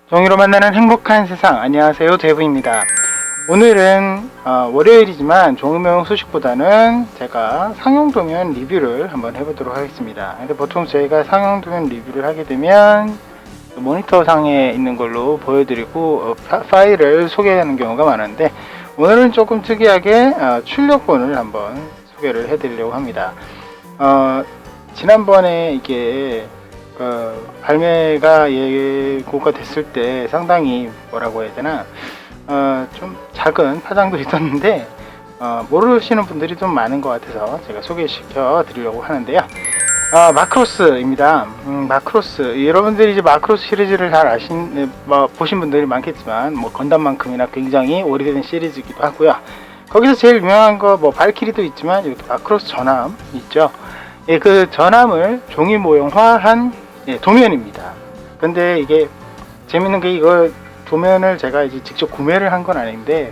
종이로 만나는 행복한 세상. 안녕하세요, 대부입니다. 오늘은 월요일이지만 종이모형 소식보다는 제가 상용도면 리뷰를 한번 해보도록 하겠습니다. 근데 보통 저희가 상용도면 리뷰를 하게 되면 모니터 상에 있는 걸로 보여드리고 파일을 소개하는 경우가 많은데, 오늘은 조금 특이하게 출력본을 한번 소개를 해드리려고 합니다. 지난번에 이게 발매가 예고가 됐을 때 상당히 뭐라고 해야 되나, 좀 작은 파장도 있었는데 모르시는 분들이 좀 많은 것 같아서 제가 소개시켜 드리려고 하는데요. 마크로스입니다. 마크로스, 여러분들이 이제 마크로스 시리즈를 잘 보신 분들이 많겠지만, 건담만큼이나 굉장히 오래된 시리즈이기도 하고요. 거기서 제일 유명한 거 발키리도 있지만, 이렇게 마크로스 전함 있죠. 예, 그 전함을 종이 모형화한 도면입니다. 근데 이게 재밌는 게, 이걸 도면을 제가 이제 직접 구매를 한 건 아닌데,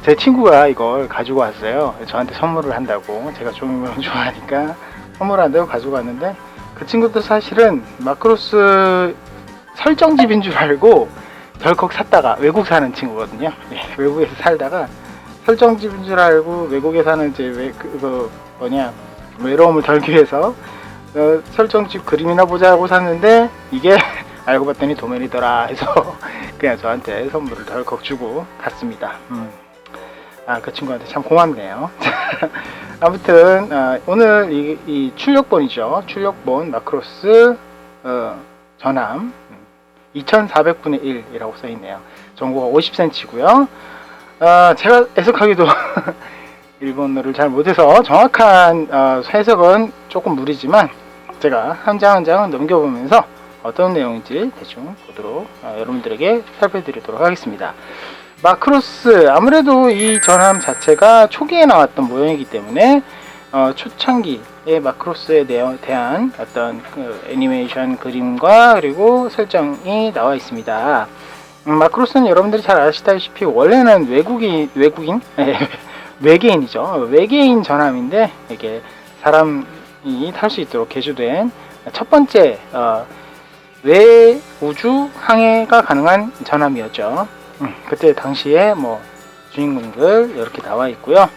제 친구가 이걸 가지고 왔어요. 저한테 선물을 한다고. 제가 종이 모형 좋아하니까 선물한다고 가지고 왔는데, 그 친구도 사실은 마크로스 설정집인 줄 알고 덜컥 샀다가, 외국 사는 친구거든요. 외국에서 살다가 설정집인 줄 알고 외국에 사는 이제 외로움을 덜기 위해서 설정집 그림이나 보자 하고 샀는데, 이게 알고 봤더니 도면이더라 해서 그냥 저한테 선물을 덜컥 주고 갔습니다. 그 친구한테 참 고맙네요. 아무튼 오늘 이 출력본이죠. 출력본 마크로스 전함 2400분의 1이라고 써있네요. 전고가 50cm고요. 제가 애석하기도 일본어를 잘 못해서 정확한 해석은 조금 무리지만, 제가 한 장 한 장 넘겨보면서 어떤 내용인지 대충 보도록 여러분들에게 살펴드리도록 하겠습니다. 마크로스, 아무래도 이 전함 자체가 초기에 나왔던 모형이기 때문에 초창기의 마크로스에 대한 어떤 애니메이션 그림과 그리고 설정이 나와 있습니다. 마크로스는 여러분들이 잘 아시다시피 원래는 외계인이죠. 외계인 전함인데, 이게 사람이 탈 수 있도록 개조된 첫 번째 외우주 항해가 가능한 전함이었죠. 그때 당시에 주인공들 이렇게 나와 있고요.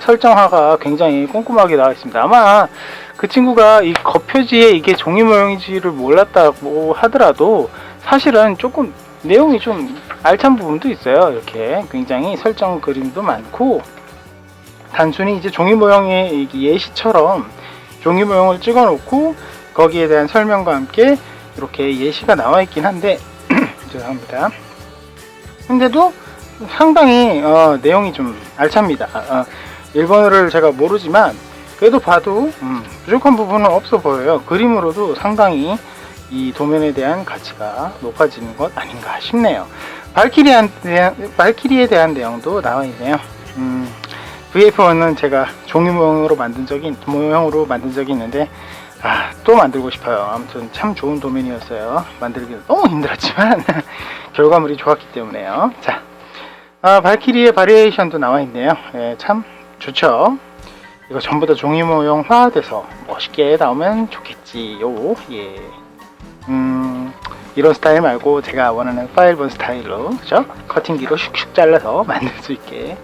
설정화가 굉장히 꼼꼼하게 나와 있습니다. 아마 그 친구가 이 겉표지에 이게 종이 모형인지를 몰랐다고 하더라도, 사실은 조금 내용이 좀 알찬 부분도 있어요. 이렇게 굉장히 설정 그림도 많고, 단순히 이제 종이 모형의 예시처럼 종이 모형을 찍어 놓고 거기에 대한 설명과 함께 이렇게 예시가 나와 있긴 한데 죄송합니다. 근데도 상당히 내용이 좀 알찹니다. 일본어를 제가 모르지만 그래도 봐도 부족한 부분은 없어 보여요. 그림으로도 상당히 이 도면에 대한 가치가 높아지는 것 아닌가 싶네요. 발키리에 대한 내용도 나와 있네요. VF1은 제가 종이 모형으로 만든 적이 있는데, 또 만들고 싶어요. 아무튼 참 좋은 도면이었어요. 만들기는 너무 힘들었지만 결과물이 좋았기 때문에요. 자, 발키리의 바리에이션도 나와 있네요. 참 좋죠. 이거 전부 다 종이 모형화돼서 멋있게 나오면 좋겠지요. 이런 스타일 말고 제가 원하는 파일본 스타일로, 그죠? 커팅기로 슉슉 잘라서 만들 수 있게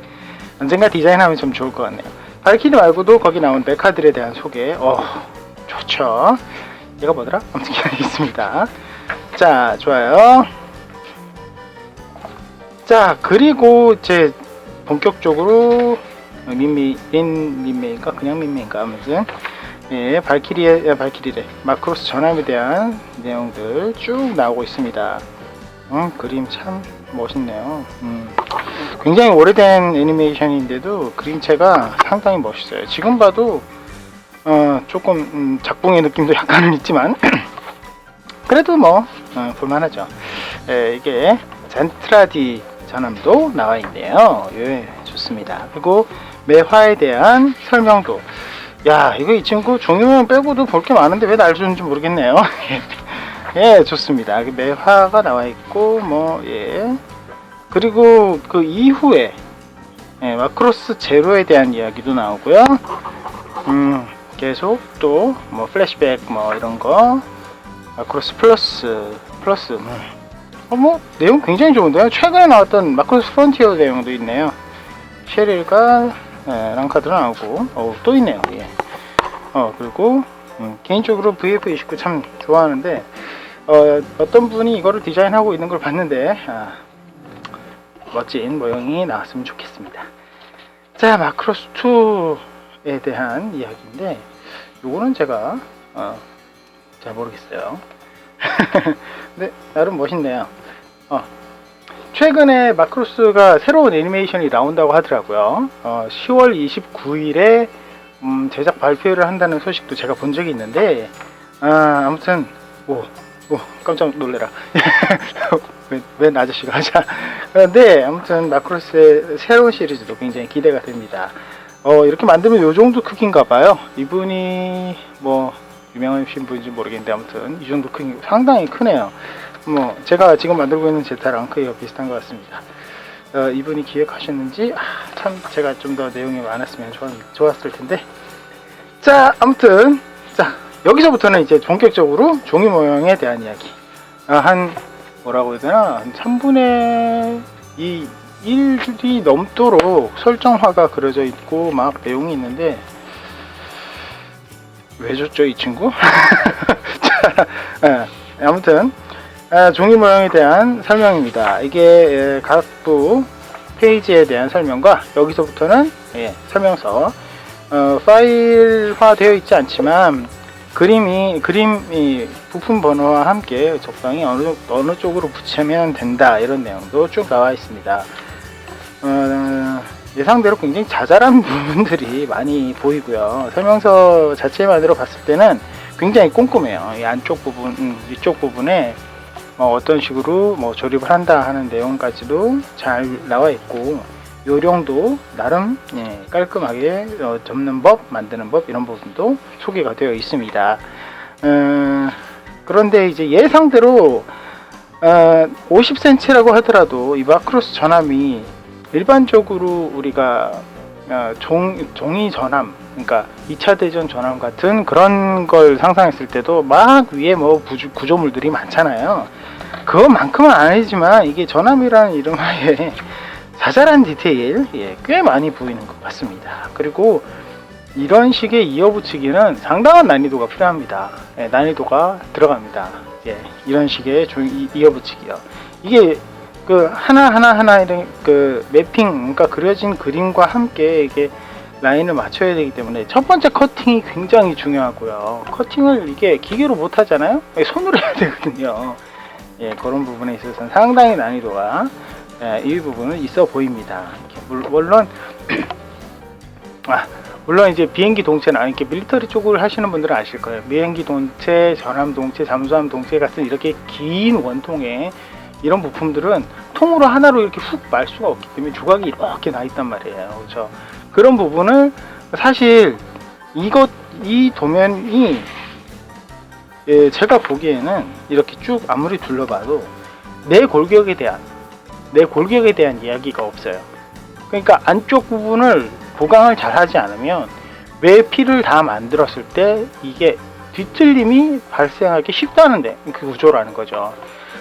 언젠가 디자인하면 좀 좋을 것 같네요. 발키리 말고도 거기 나온 메카들에 대한 소개, 좋죠. 얘가 뭐더라? 아무튼 기다리겠습니다. 자, 좋아요. 자, 그리고 이제 본격적으로 민메인가 그냥 민메인가 아무튼 발키리래 마크로스 전함에 대한 내용들 쭉 나오고 있습니다. 그림 참 멋있네요. 굉장히 오래된 애니메이션인데도 그림체가 상당히 멋있어요. 지금 봐도 조금 작품의 느낌도 약간은 있지만 그래도 볼만하죠. 이게 젠트라디 전함도 나와 있네요. 좋습니다. 그리고 매화에 대한 설명도, 이거 이 친구 종이모형 빼고도 볼 게 많은데 왜 날 주는지 모르겠네요. 좋습니다. 매화가 나와 있고, 그리고 그 이후에 마크로스 제로에 대한 이야기도 나오고요. 계속 또 플래시백 이런 거, 마크로스 플러스 뭐 내용 굉장히 좋은데요. 최근에 나왔던 마크로스 프론티어 내용도 있네요. 셰릴과 랑카드 나오고 또 있네요. 예. 그리고 개인적으로 VF29 참 좋아하는데 어떤 분이 이거를 디자인하고 있는 걸 봤는데 멋진 모형이 나왔으면 좋겠습니다. 자, 마크로스 2에 대한 이야기인데 요거는 제가 잘 모르겠어요. 근데 나름 멋있네요. 최근에 마크로스가 새로운 애니메이션이 나온다고 하더라고요. 10월 29일에 제작 발표를 한다는 소식도 제가 본 적이 있는데 아무튼 오 깜짝 놀래라. 웬 아저씨가 하자. 그런데 아무튼 마크로스의 새로운 시리즈도 굉장히 기대가 됩니다. 이렇게 만들면 요 정도 크기인가 봐요. 이분이 뭐 유명하신 분인지 모르겠는데 아무튼 이 정도 크기 상당히 크네요. 뭐 제가 지금 만들고 있는 제타랑 크기가 비슷한 것 같습니다. 이분이 기획하셨는지 참 제가 좀 더 내용이 많았으면 좋았을 텐데. 자, 아무튼 자 여기서부터는 이제 본격적으로 종이 모형에 대한 이야기. 뭐라고 해야 되나, 한 3분의 2 1이 넘도록 설정화가 그려져 있고 막 내용이 있는데 왜 줬죠 이 친구? 자, 아무튼 종이 모형에 대한 설명입니다. 이게 각부 페이지에 대한 설명과 여기서부터는 설명서, 파일화 되어 있지 않지만 그림이 부품 번호와 함께 적당히 어느 쪽으로 붙이면 된다, 이런 내용도 쭉 나와 있습니다. 예상대로 굉장히 자잘한 부분들이 많이 보이고요. 설명서 자체만으로 봤을 때는 굉장히 꼼꼼해요. 이 안쪽 부분, 위쪽 부분에 어떤 식으로 조립을 한다 하는 내용까지도 잘 나와 있고, 요령도 나름 깔끔하게 접는 법, 만드는 법, 이런 부분도 소개가 되어 있습니다. 그런데 이제 예상대로 50cm라고 하더라도 이 마크로스 전함이 일반적으로 우리가 종이 전함, 그러니까 2차 대전 전함 같은 그런 걸 상상했을 때도 막 위에 구조물들이 많잖아요. 그것만큼은 아니지만 이게 전함이라는 이름하에 자잘한 디테일 꽤 많이 보이는 것 같습니다. 그리고 이런 식의 이어붙이기는 상당한 난이도가 필요합니다. 난이도가 들어갑니다. 이런 식의 이어붙이기요. 이게 그 하나 이런 그 매핑, 그러니까 그려진 그림과 함께 이게 라인을 맞춰야 되기 때문에 첫 번째 커팅이 굉장히 중요하고요. 커팅을 이게 기계로 못 하잖아요. 손으로 해야 되거든요. 그런 부분에 있어서는 상당히 난이도가 이 부분은 있어 보입니다. 물론 이제 비행기 동체나 이렇게 밀리터리 쪽을 하시는 분들은 아실 거예요. 비행기 동체, 전함 동체, 잠수함 동체 같은 이렇게 긴 원통에 이런 부품들은 통으로 하나로 이렇게 훅 말 수가 없기 때문에 조각이 이렇게 나 있단 말이에요. 그렇죠? 그런 부분을 사실 이 도면이 제가 보기에는 이렇게 쭉 아무리 둘러봐도 내 골격에 대한 이야기가 없어요. 그러니까 안쪽 부분을 보강을 잘 하지 않으면 외피를 다 만들었을 때 이게 뒤틀림이 발생하기 쉽다는데 그 구조라는 거죠.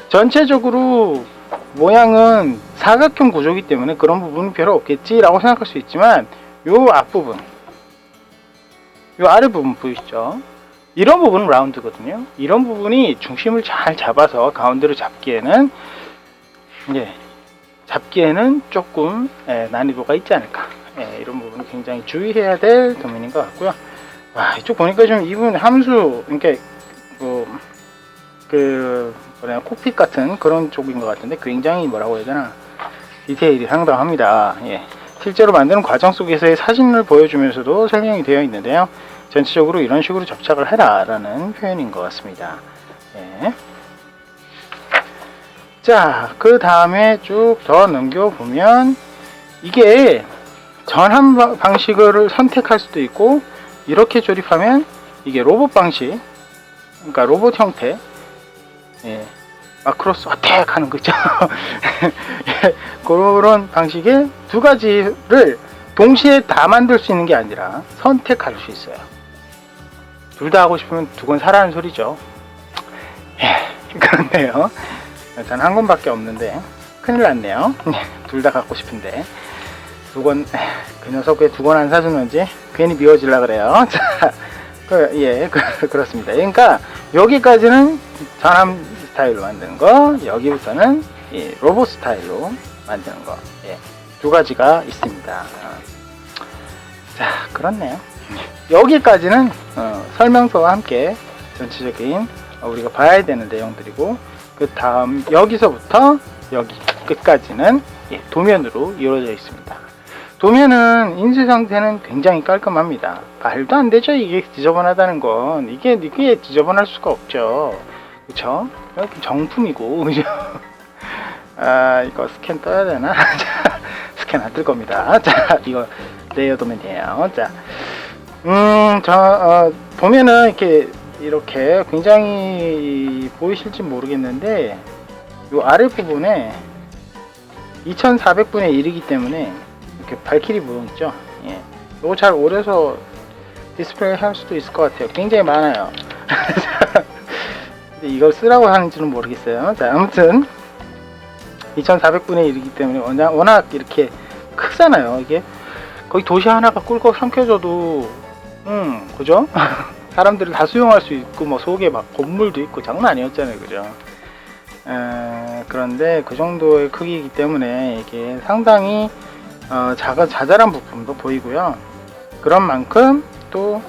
전체적으로 모양은 사각형 구조이기 때문에 그런 부분은 별로 없겠지라고 생각할 수 있지만, 요 앞부분, 요 아래 부분 보이시죠? 이런 부분은 라운드거든요. 이런 부분이 중심을 잘 잡아서 가운데로 잡기에는 조금 난이도가 있지 않을까. 이런 부분은 굉장히 주의해야 될 도면인 것 같고요. 이쪽 보니까 좀 이분 함수, 그러니까 콕핏 같은 그런 쪽인 것 같은데 굉장히 뭐라고 해야 되나, 디테일이 상당합니다. 실제로 만드는 과정 속에서의 사진을 보여주면서도 설명이 되어 있는데요. 전체적으로 이런 식으로 접착을 해라 라는 표현인 것 같습니다. 자, 그 다음에 쭉 더 넘겨보면 이게 전함 방식을 선택할 수도 있고, 이렇게 조립하면 이게 로봇 방식, 그러니까 로봇 형태, 마크로스 어택 하는 거 있죠. 그런 방식의 두 가지를 동시에 다 만들 수 있는 게 아니라 선택할 수 있어요. 둘 다 하고 싶으면 두건 사라는 소리죠. 그렇네요. 전 한 권밖에 없는데 큰일 났네요. 둘 다 갖고 싶은데 두 권, 그 녀석 왜 두 권 안 사주는지 괜히 미워질라 그래요. 자, 그렇습니다. 그러니까 여기까지는 전함 스타일로 만드는 거, 여기부터는 로봇 스타일로 만드는 거, 두 가지가 있습니다. 자, 그렇네요. 여기까지는 설명서와 함께 전체적인 우리가 봐야 되는 내용들이고, 그 다음 여기서부터 여기 끝까지는 도면으로 이루어져 있습니다. 도면은 인쇄 상태는 굉장히 깔끔합니다. 말도 안 되죠. 이게 지저분하다는 건. 이게 지저분할 수가 없죠. 그쵸? 정품이고, 그죠? 이거 스캔 떠야 되나? 자, 스캔 안 뜰 겁니다. 자, 이거 레이어 도면이에요. 자, 보면은 이렇게 굉장히 보이실지 모르겠는데, 요 아래 부분에 2400분의 1이기 때문에 이렇게 발키리 모형 있죠? 이거 잘 오래서 디스플레이 할 수도 있을 것 같아요. 굉장히 많아요. 근데 이걸 쓰라고 하는지는 모르겠어요. 자, 아무튼 2400분의 1이기 때문에 워낙 이렇게 크잖아요. 이게 거의 도시 하나가 꿀꺽 삼켜져도 그죠? 사람들이 다 수용할 수 있고, 뭐 속에 막 건물도 있고 장난 아니었잖아요. 그죠? 그런데 그 정도의 크기이기 때문에 이게 상당히 자잘한 부품도 보이고요. 그런 만큼 또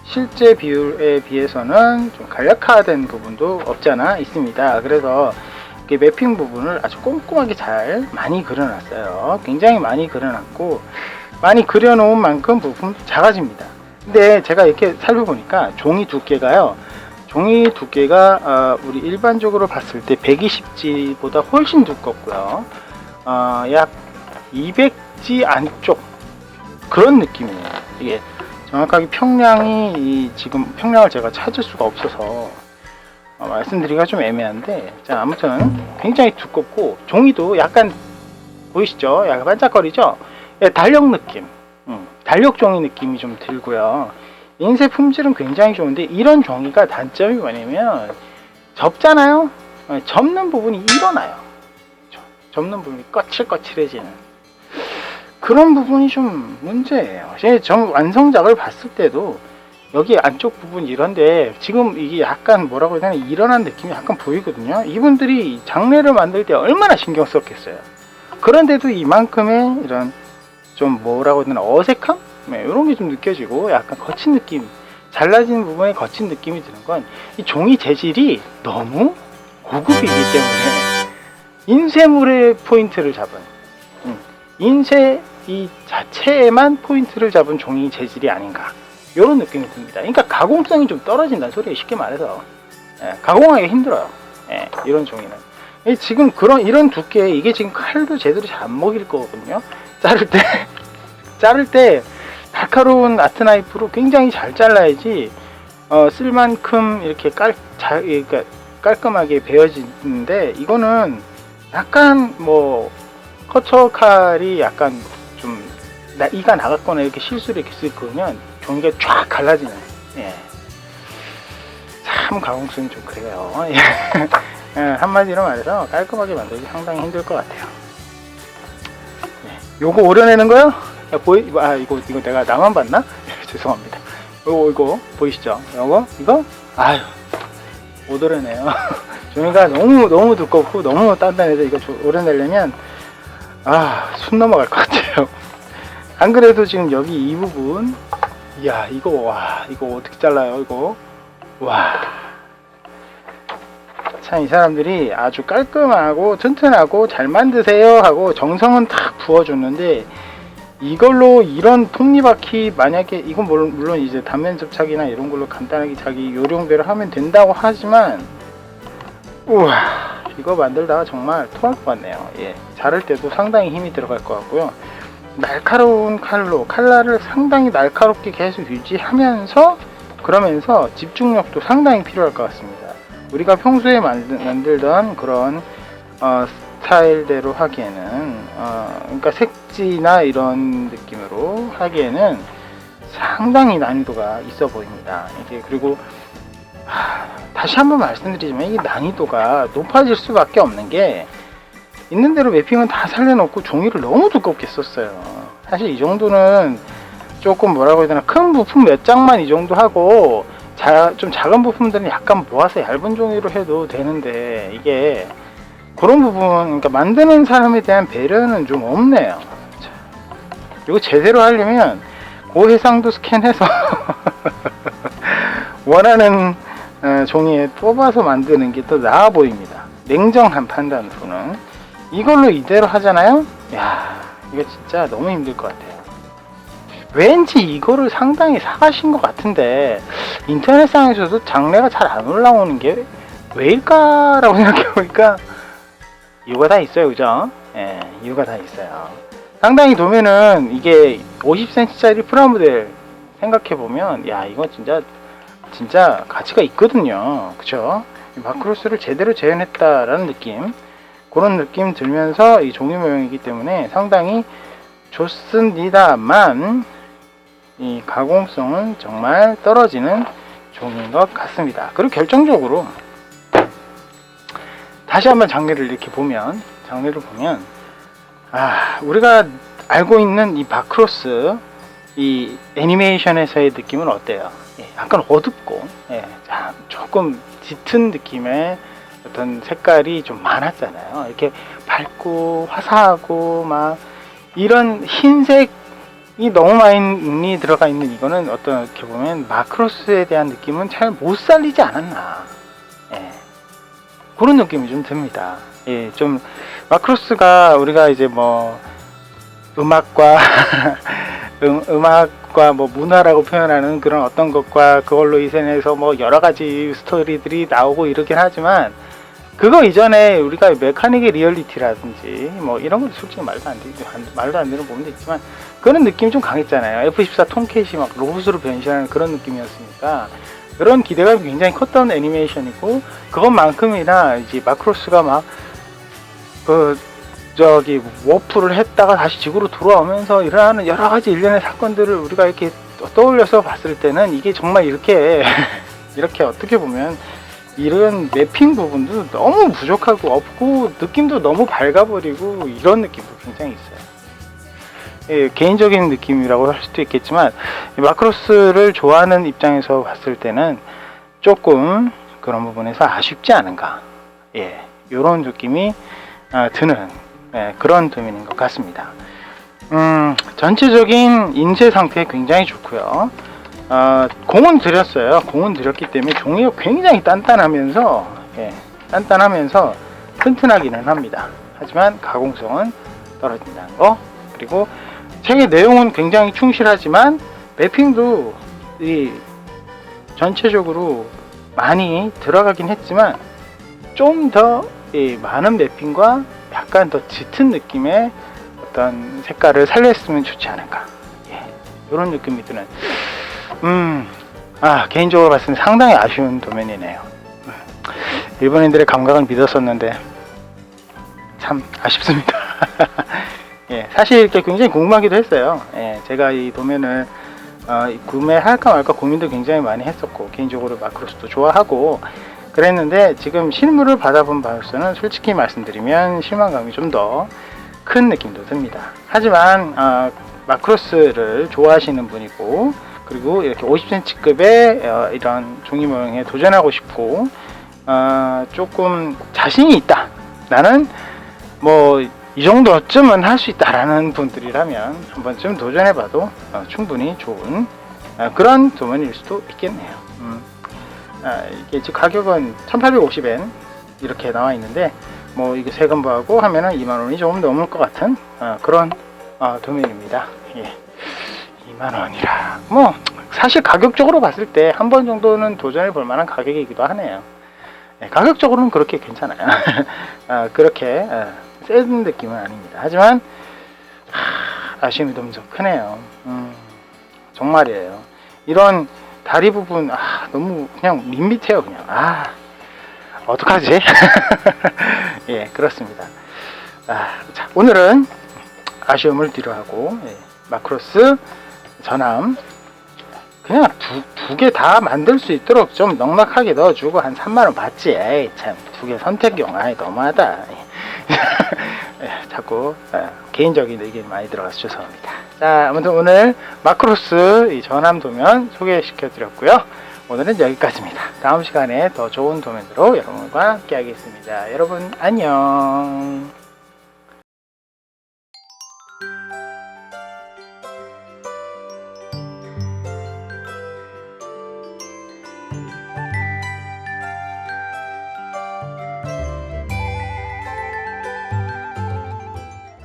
실제 비율에 비해서는 좀 간략화된 부분도 없잖아 있습니다. 그래서 매핑 부분을 아주 꼼꼼하게 잘 많이 그려놨어요. 굉장히 많이 그려놨고, 많이 그려놓은 만큼 부품도 작아집니다. 근데 제가 이렇게 살펴보니까 종이 두께가 우리 일반적으로 봤을 때 120G보다 훨씬 두껍고요. 약 200G 안쪽 그런 느낌이에요. 이게 정확하게 지금 평량을 제가 찾을 수가 없어서 말씀드리기가 좀 애매한데, 자, 아무튼 굉장히 두껍고, 종이도 약간 보이시죠? 약간 반짝거리죠? 달력 느낌, 달력 종이 느낌이 좀 들고요. 인쇄 품질은 굉장히 좋은데, 이런 종이가 단점이 뭐냐면 접잖아요. 접는 부분이 일어나요. 접는 부분이 거칠거칠해지는 그런 부분이 좀 문제예요. 전 완성작을 봤을 때도 여기 안쪽 부분 이런데 지금 이게 약간 뭐라고 해야 되나, 일어난 느낌이 약간 보이거든요. 이분들이 장례를 만들 때 얼마나 신경 썼겠어요. 그런데도 이만큼의 이런 좀 뭐라고 해야 되나, 어색함? 이런 게 좀 느껴지고, 약간 거친 느낌, 잘라진 부분에 거친 느낌이 드는 건 이 종이 재질이 너무 고급이기 때문에 인쇄물의 포인트를 잡은, 인쇄 이 자체에만 포인트를 잡은 종이 재질이 아닌가, 이런 느낌이 듭니다. 그러니까 가공성이 좀 떨어진다는 소리예요. 쉽게 말해서 가공하기 힘들어요. 이런 종이는 지금 이런 두께, 이게 지금 칼도 제대로 잘 안 먹일 거거든요. 자를 때 날카로운 아트 나이프로 굉장히 잘 잘라야지 쓸 만큼 이렇게 그러니까 깔끔하게 베어지는데, 이거는 약간 뭐 커터 칼이 약간 좀 이가 나갔거나 이렇게 실수를 이렇게 쓸 거면 종이가 쫙 갈라지는, 참 가공성이 좀 그래요. 한마디로 말해서 깔끔하게 만들기 상당히 힘들 것 같아요. 요거 오려내는 거요? 이거 내가 나만 봤나? 죄송합니다. 이거 보이시죠? 이거 아유, 못 오려내요. 종이가 너무 두껍고 너무 단단해서 이거 오려내려면 숨 넘어갈 것 같아요. 안 그래도 지금 여기 이 부분, 이야, 이거 어떻게 잘라요? 이거 참, 이 사람들이 아주 깔끔하고 튼튼하고 잘 만드세요 하고 정성은 다 부어줬는데, 이걸로 이런 톱니바퀴, 만약에 이건 물론 이제 단면 접착이나 이런 걸로 간단하게 자기 요령대로 하면 된다고 하지만, 우와, 이거 만들다가 정말 토할 것 같네요. 자를 때도 상당히 힘이 들어갈 것 같고요. 날카로운 칼날을 상당히 날카롭게 계속 유지하면서, 그러면서 집중력도 상당히 필요할 것 같습니다. 우리가 평소에 만들던 그런 스타일대로 하기에는, 그러니까 색지나 이런 느낌으로 하기에는 상당히 난이도가 있어 보입니다. 그리고 다시 한번 말씀드리지만 이게 난이도가 높아질 수밖에 없는 게, 있는 대로 매핑은 다 살려놓고 종이를 너무 두껍게 썼어요. 사실 이 정도는 조금 뭐라고 해야 되나, 큰 부품 몇 장만 이 정도 하고 좀 작은 부품들은 약간 모아서 얇은 종이로 해도 되는데, 이게 그런 부분, 그러니까 만드는 사람에 대한 배려는 좀 없네요. 자, 이거 제대로 하려면 고해상도 스캔해서 원하는 종이에 뽑아서 만드는 게 더 나아 보입니다. 냉정한 판단으로는. 이걸로 이대로 하잖아요. 야, 이거 진짜 너무 힘들 것 같아요. 왠지 이거를 상당히 사가신 것 같은데, 인터넷상에서도 장래가 잘 안 올라오는 게 왜일까라고 생각해보니까 이유가 다 있어요, 그죠? 예, 이유가 다 있어요. 상당히 도면은 이게 50cm짜리 프라모델 생각해보면, 야, 이거 진짜 가치가 있거든요. 그쵸? 마크로스를 제대로 재현했다라는 느낌, 그런 느낌 들면서 이 종이 모형이기 때문에 상당히 좋습니다만, 이 가공성은 정말 떨어지는 종인 것 같습니다. 그리고 결정적으로 다시 한번 장르를 보면, 우리가 알고 있는 이 마크로스 이 애니메이션에서의 느낌은 어때요? 약간 어둡고, 조금 짙은 느낌의 어떤 색깔이 좀 많았잖아요. 이렇게 밝고 화사하고 막 이런 흰색이 너무 많이 들어가 있는 이거는 어떻게 보면 마크로스에 대한 느낌은 잘 못 살리지 않았나, 그런 느낌이 좀 듭니다. 좀 마크로스가 우리가 이제 뭐 음악과 음악과 뭐 문화라고 표현하는 그런 어떤 것과 그걸로 이전해서 뭐 여러 가지 스토리들이 나오고 이러긴 하지만, 그거 이전에 우리가 메카닉의 리얼리티라든지 뭐 이런 것도 솔직히 말도 안 되는 부분도 있지만 그런 느낌이 좀 강했잖아요. F14 톰캣이 막 로봇으로 변신하는 그런 느낌이었으니까 그런 기대감이 굉장히 컸던 애니메이션이고, 그것만큼이나 이제 마크로스가 막 워프를 했다가 다시 지구로 돌아오면서 일어나는 여러 가지 일련의 사건들을 우리가 이렇게 떠올려서 봤을 때는 이게 정말 이렇게 어떻게 보면 이런 매핑 부분도 너무 부족하고 없고 느낌도 너무 밝아버리고 이런 느낌도 굉장히 있어요. 개인적인 느낌이라고 할 수도 있겠지만, 마크로스를 좋아하는 입장에서 봤을 때는 조금 그런 부분에서 아쉽지 않은가, 이런 느낌이 드는 그런 도면인 것 같습니다. 전체적인 인쇄 상태 굉장히 좋고요. 공은 들였어요. 공은 들였기 때문에 종이가 굉장히 단단하면서 튼튼하기는 합니다. 하지만 가공성은 떨어진다는 거. 그리고 책의 내용은 굉장히 충실하지만 매핑도 전체적으로 많이 들어가긴 했지만 좀 더 많은 매핑과 약간 더 짙은 느낌의 어떤 색깔을 살렸으면 좋지 않을까, 이런 느낌이 드는, 개인적으로 봤을 때 상당히 아쉬운 도면이네요. 일본인들의 감각을 믿었었는데 참 아쉽습니다. 사실 이렇게 굉장히 궁금하기도 했어요. 제가 이 도면을 구매할까 말까 고민도 굉장히 많이 했었고, 개인적으로 마크로스도 좋아하고 그랬는데, 지금 실물을 받아본 바로서는 솔직히 말씀드리면 실망감이 좀 더 큰 느낌도 듭니다. 하지만 마크로스를 좋아하시는 분이고, 그리고 이렇게 50cm급의 이런 종이 모형에 도전하고 싶고, 조금 자신이 있다, 나는 뭐 이 정도쯤은 할 수 있다라는 분들이라면 한 번쯤 도전해봐도 충분히 좋은 그런 도면일 수도 있겠네요. 이게 지금 가격은 1850엔 이렇게 나와 있는데, 뭐 이게 세금부하고 하면은 2만원이 조금 넘을 것 같은 그런 도면입니다. 2만원이라 뭐 사실 가격적으로 봤을 때 한 번 정도는 도전해 볼 만한 가격이기도 하네요. 가격적으로는 그렇게 괜찮아요. 그렇게 센 느낌은 아닙니다. 하지만 아쉬움이 너무 크네요. 정말이에요. 이런 다리 부분 너무 그냥 밋밋해요. 그냥 어떡하지? 그렇습니다. 자, 오늘은 아쉬움을 뒤로하고 마크로스 전함 그냥 두 개 다 만들 수 있도록 좀 넉넉하게 넣어주고 한 3만원 받지. 에이, 참, 두 개 선택용, 아이, 너무하다. 자꾸 개인적인 의견이 많이 들어가서 죄송합니다. 자, 아무튼 오늘 마크로스 이 전함 도면 소개시켜 드렸고요. 오늘은 여기까지입니다. 다음 시간에 더 좋은 도면으로 여러분과 함께 하겠습니다. 여러분 안녕.